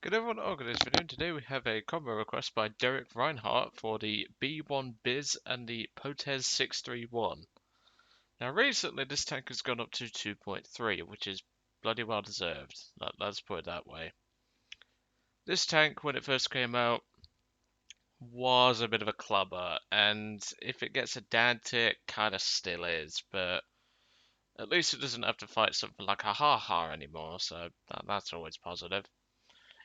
Good everyone, welcome to this video. Today we have a combo request by Derek Reinhardt for the B1 Bis and the Potez 631. Now recently this tank has gone up to 2.3, which is bloody well deserved. Let's put it that way. This tank, when it first came out, was a bit of a clubber, and if it gets a down tier, it kind of still is, but at least it doesn't have to fight something like a ha-ha anymore, so that's always positive.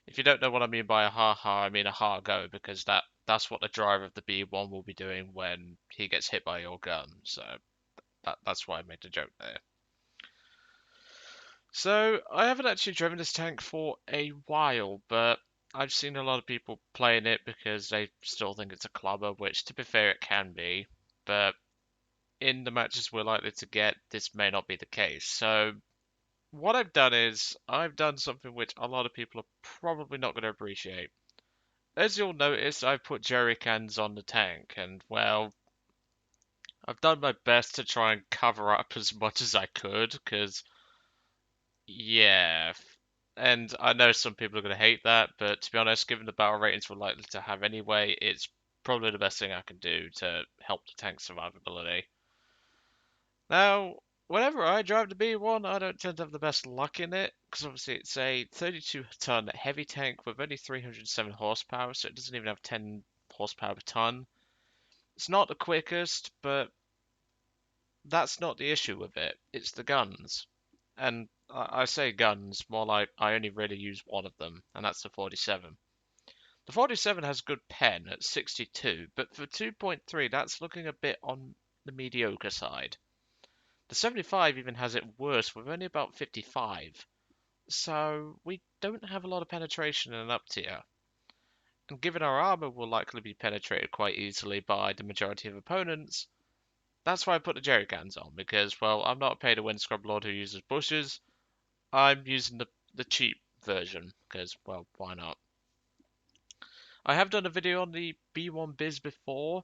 If you don't know what I mean by a ha-ha, I mean a ha-go, because that's what the driver of the B1 will be doing when he gets hit by your gun. So that's why I made the joke there. So I haven't actually driven this tank for a while, but I've seen a lot of people playing it because they still think it's a clubber, which to be fair it can be, but in the matches we're likely to get, this may not be the case. So what I've done is I've done something which a lot of people are probably not going to appreciate. As you'll notice, I've put jerry cans on the tank, and well, I've done my best to try and cover up as much as I could, because, yeah, and I know some people are going to hate that, but to be honest, given the battle ratings we're likely to have anyway, it's probably the best thing I can do to help the tank's survivability. Now, whenever I drive the B1, I don't tend to have the best luck in it, because obviously it's a 32-ton heavy tank with only 307 horsepower, so it doesn't even have 10 horsepower per ton. It's not the quickest, but that's not the issue with it. It's the guns. And I say guns, more like I only really use one of them, and that's the 47. The 47 has good pen at 62, but for 2.3, that's looking a bit on the mediocre side. The 75 even has it worse with only about 55. So we don't have a lot of penetration in an up tier. And given our armor will likely be penetrated quite easily by the majority of opponents, that's why I put the jerry cans on, because, well, I'm not a pay-to-win scrub lord who uses bushes. I'm using the cheap version, because, well, why not? I have done a video on the B1 Bis before,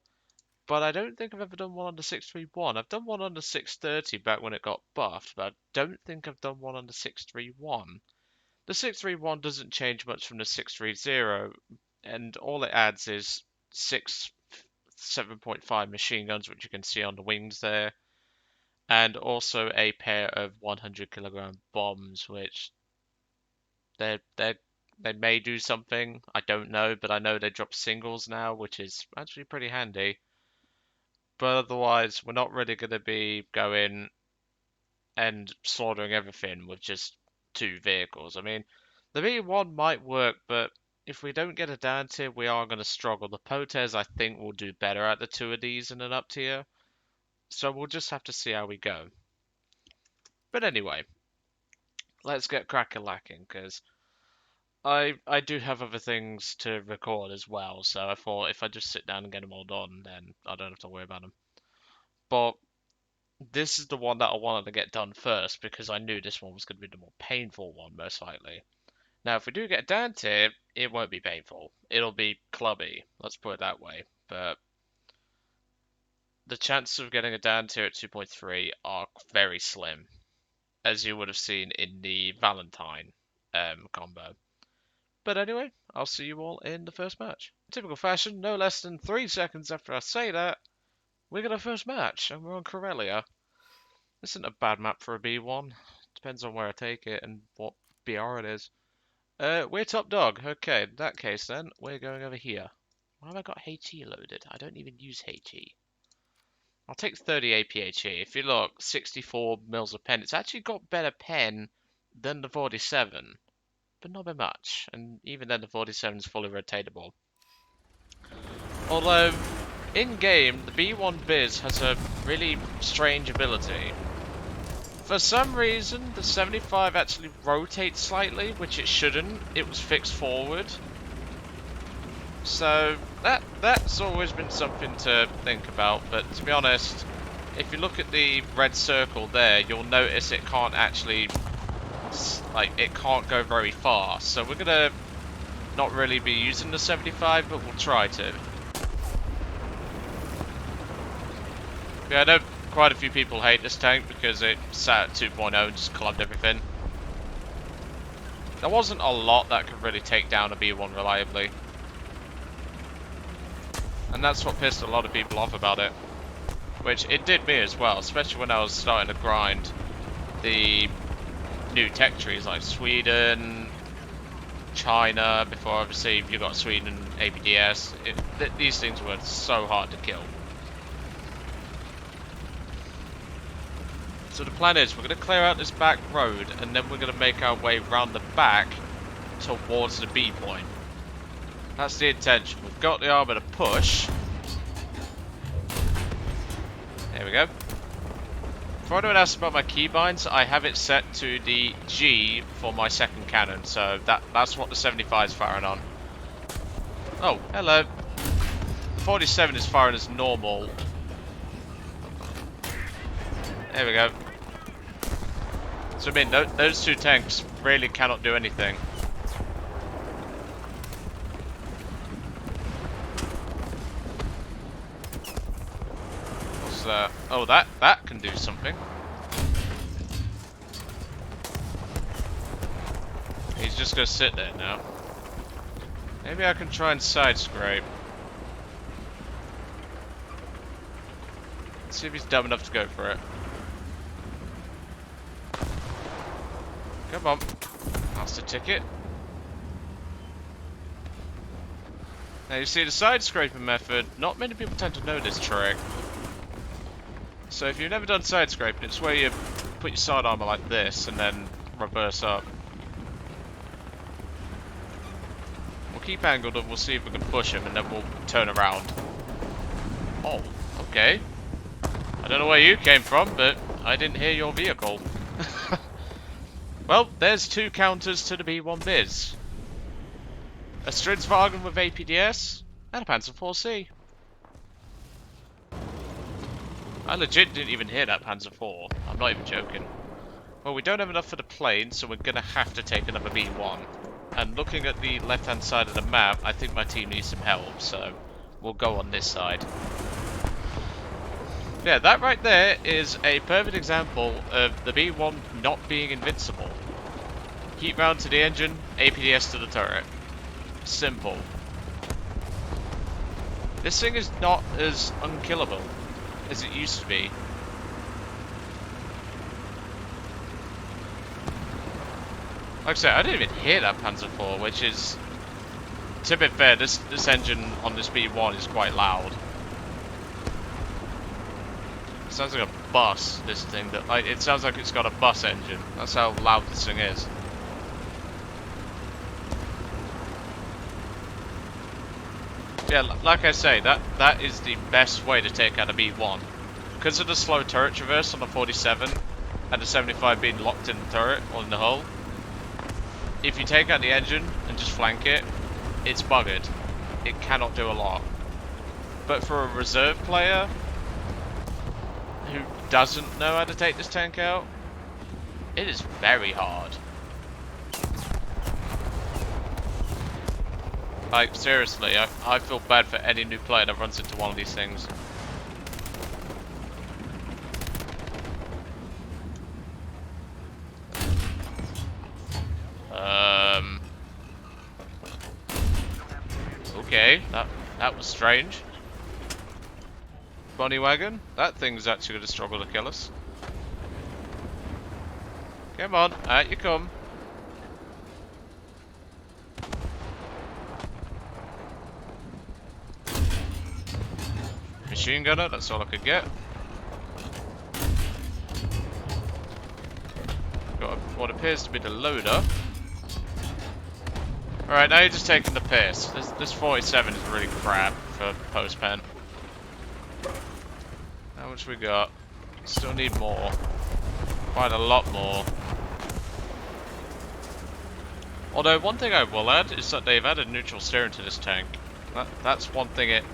but I don't think I've ever done one on the 631. I've done one on the 630 back when it got buffed, but I don't think I've done one on the 631. The 631 doesn't change much from the 630, and all it adds is 7.5 machine guns, which you can see on the wings there, and also a pair of 100-kilogram bombs, which they may do something. I don't know, but I know they drop singles now, which is actually pretty handy. But otherwise, we're not really going to be going and slaughtering everything with just two vehicles. I mean, the B1 might work, but if we don't get a down tier, we are going to struggle. The Potez, I think, will do better at the two of these in an up tier. So we'll just have to see how we go. But anyway, let's get crack-a-lacking, because I do have other things to record as well. So I thought if I just sit down and get them all done, then I don't have to worry about them. But this is the one that I wanted to get done first, because I knew this one was going to be the more painful one, most likely. Now, if we do get down to it, it won't be painful. It'll be clubby, let's put it that way. But the chances of getting a down tier at 2.3 are very slim, as you would have seen in the Valentine combo. But anyway, I'll see you all in the first match. In typical fashion, no less than 3 seconds after I say that, we get our first match, and we're on Corellia. This isn't a bad map for a B1. Depends on where I take it and what BR it is. We're top dog. Okay, in that case then, we're going over here. Why have I got HE loaded? I don't even use HE. I'll take 30 APHE. If you look, 64 mils of pen. It's actually got better pen than the 47, but not by much. And even then, the 47 is fully rotatable. Although, in-game, the B1 Bis has a really strange ability. For some reason, the 75 actually rotates slightly, which it shouldn't. It was fixed forward. So, that's always been something to think about, but to be honest, if you look at the red circle there, you'll notice it can't actually, it can't go very far. So we're gonna not really be using the 75, but we'll try to. Yeah, I know quite a few people hate this tank because it sat at 2.0 and just clubbed everything. There wasn't a lot that could really take down a B1 reliably. And that's what pissed a lot of people off about it. Which it did me as well, especially when I was starting to grind the new tech trees like Sweden, China, before obviously you got Sweden APDS. These things were so hard to kill. So the plan is we're going to clear out this back road and then we're going to make our way round the back towards the B point. That's the intention. We've got the armor to push. There we go. For anyone else about my keybinds, I have it set to the G for my second cannon, so that's what the 75 is firing on. Oh, hello. 47 is firing as normal. There we go. So I mean, those two tanks really cannot do anything. What's that? Oh, that can do something. He's just gonna sit there now. Maybe I can try and side scrape. Let's see if he's dumb enough to go for it. Come on. That's the ticket. Now you see the side scraping method, not many people tend to know this trick. So if you've never done side scraping, it's where you put your side armor like this and then reverse up. We'll keep angled and we'll see if we can push him and then we'll turn around. Oh, okay. I don't know where you came from, but I didn't hear your vehicle. Well, there's two counters to the B1 Bis. A Stridswagen with APDS, and a Panzer 4C. I legit didn't even hear that Panzer 4. I'm not even joking. Well, we don't have enough for the plane, so we're going to have to take another B1. And looking at the left-hand side of the map, I think my team needs some help, so we'll go on this side. Yeah, that right there is a perfect example of the B1 not being invincible. Heat round to the engine, APDS to the turret. Simple. This thing is not as unkillable as it used to be. Like I said, I didn't even hear that Panzer IV, which is, to be fair, this engine on this B1 is quite loud. It sounds like a bus, this thing. It sounds like it's got a bus engine. That's how loud this thing is. Yeah, like I say, that is the best way to take out a B1. Because of the slow turret traverse on the 47 and the 75 being locked in the turret or in the hull, if you take out the engine and just flank it, it's buggered. It cannot do a lot. But for a reserve player who doesn't know how to take this tank out, it is very hard. Like, seriously, I feel bad for any new player that runs into one of these things. Okay, that was strange. Bunny wagon? That thing's actually going to struggle to kill us. Come on, out you come. Machine gunner, that's all I could get. Got what appears to be the loader. Alright, now you're just taking the piss. This 47 is really crap for post-pen. How much we got? Still need more. Quite a lot more. Although, one thing I will add is that they've added neutral steering to this tank. That's one thing it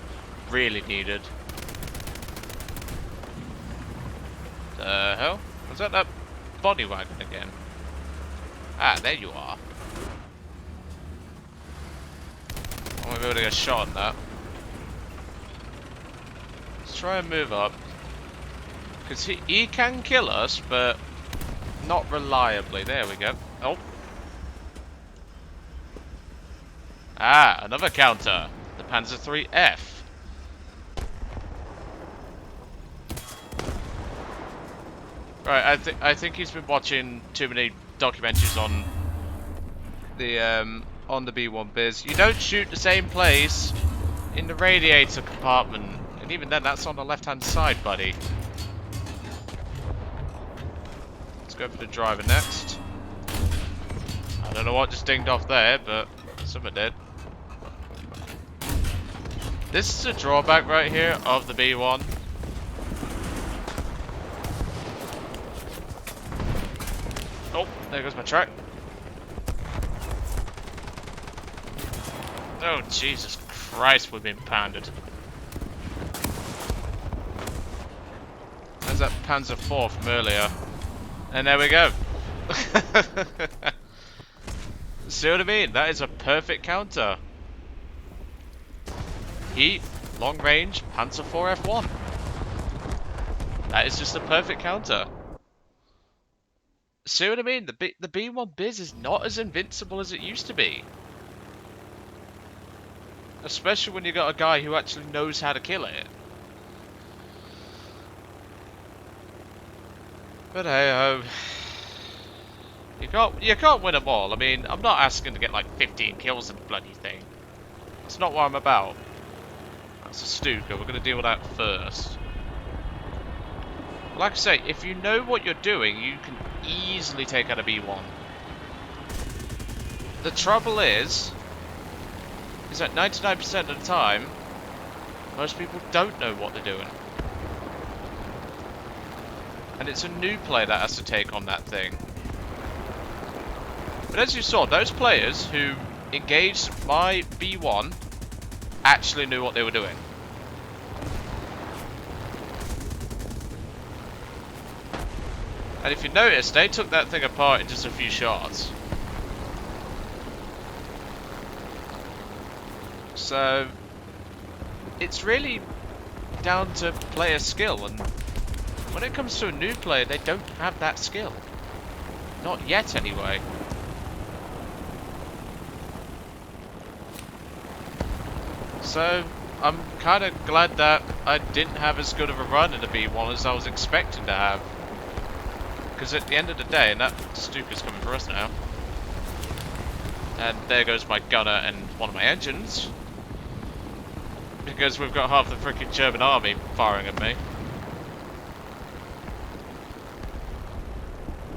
really needed. The hell? Was that body wagon again? Ah, there you are. I won't be able to get a shot on that. Let's try and move up. Because he can kill us, but not reliably. There we go. Oh. Ah, another counter. The Panzer III-F. Right, I think he's been watching too many documentaries on the B1 Bis. You don't shoot the same place in the radiator compartment, and even then, that's on the left-hand side, buddy. Let's go for the driver next. I don't know what just dinged off there, but something did. This is a drawback right here of the B1. Oh, there goes my track. Oh, Jesus Christ, we've been pounded. There's that Panzer IV from earlier. And there we go. See what I mean? That is a perfect counter. Heat, long range, Panzer IV F1. That is just a perfect counter. See what I mean? The B1 Bis is not as invincible as it used to be. Especially when you got a guy who actually knows how to kill it. But hey, you can't win them all. I mean, I'm not asking to get like 15 kills in the bloody thing. That's not what I'm about. That's a Stuka. We're gonna deal with that first. Like I say, if you know what you're doing, you can easily take out a B1. The trouble is that 99% of the time, most people don't know what they're doing. And it's a new player that has to take on that thing. But as you saw, those players who engaged my B1 actually knew what they were doing. And if you notice, they took that thing apart in just a few shots. So, it's really down to player skill, and when it comes to a new player, they don't have that skill. Not yet, anyway. So, I'm kind of glad that I didn't have as good of a run in the B1 as I was expecting to have. Because at the end of the day, and that Stuka's coming for us now. And there goes my gunner and one of my engines. Because we've got half the freaking German army firing at me.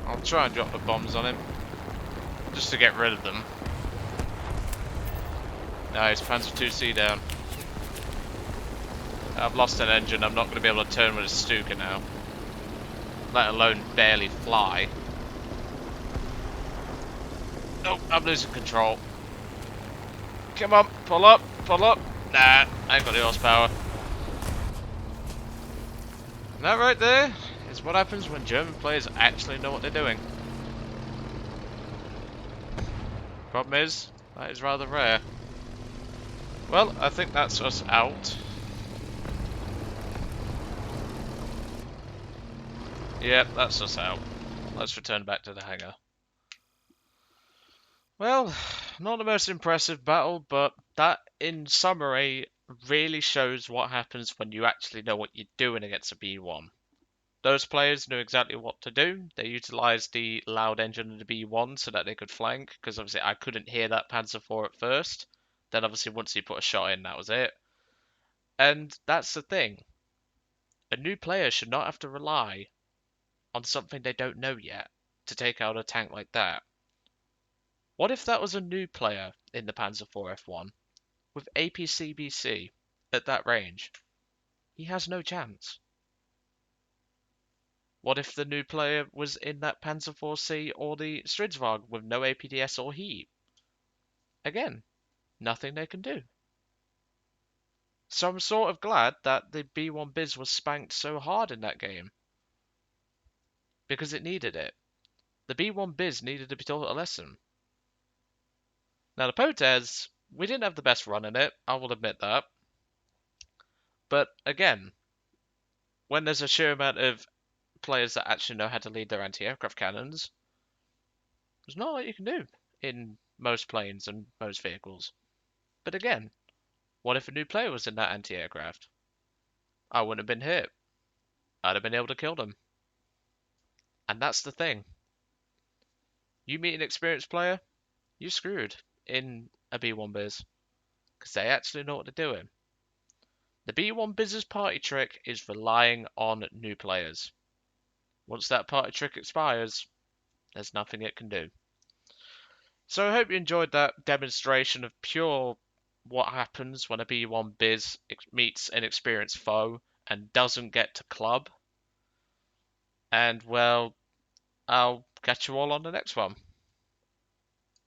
I'll try and drop the bombs on him. Just to get rid of them. Nice, Panzer II-C down. I've lost an engine, I'm not going to be able to turn with a Stuka now. Let alone barely fly. Oh, I'm losing control. Come on, pull up, pull up. Nah, I ain't got the horsepower. And that right there is what happens when German players actually know what they're doing. Problem is, that is rather rare. Well, I think that's us out. Yep, that's us out. Let's return back to the hangar. Well, not the most impressive battle, but that, in summary, really shows what happens when you actually know what you're doing against a B1. Those players knew exactly what to do. They utilised the loud engine of the B1 so that they could flank, because obviously I couldn't hear that Panzer IV at first. Then obviously once he put a shot in, that was it. And that's the thing. A new player should not have to rely on something they don't know yet to take out a tank like that. What if that was a new player in the Panzer IV F1 with APCBC at that range? He has no chance. What if the new player was in that Panzer IV-C or the Stridsvagn with no APDS or heat? Again, nothing they can do. So I'm sort of glad that the B1 Bis was spanked so hard in that game. Because it needed it. The B1 Bis needed to be taught a lesson. Now the Potez, we didn't have the best run in it, I will admit that. But again, when there's a sheer amount of players that actually know how to lead their anti-aircraft cannons, there's not a lot you can do in most planes and most vehicles. But again, what if a new player was in that anti-aircraft? I wouldn't have been hit. I'd have been able to kill them. And that's the thing. You meet an experienced player, you're screwed in a B1 Biz. Because they actually know what they're doing. The B1 Biz's party trick is relying on new players. Once that party trick expires, there's nothing it can do. So I hope you enjoyed that demonstration of pure what happens when a B1 Biz meets an experienced foe and doesn't get to club. And well, I'll catch you all on the next one.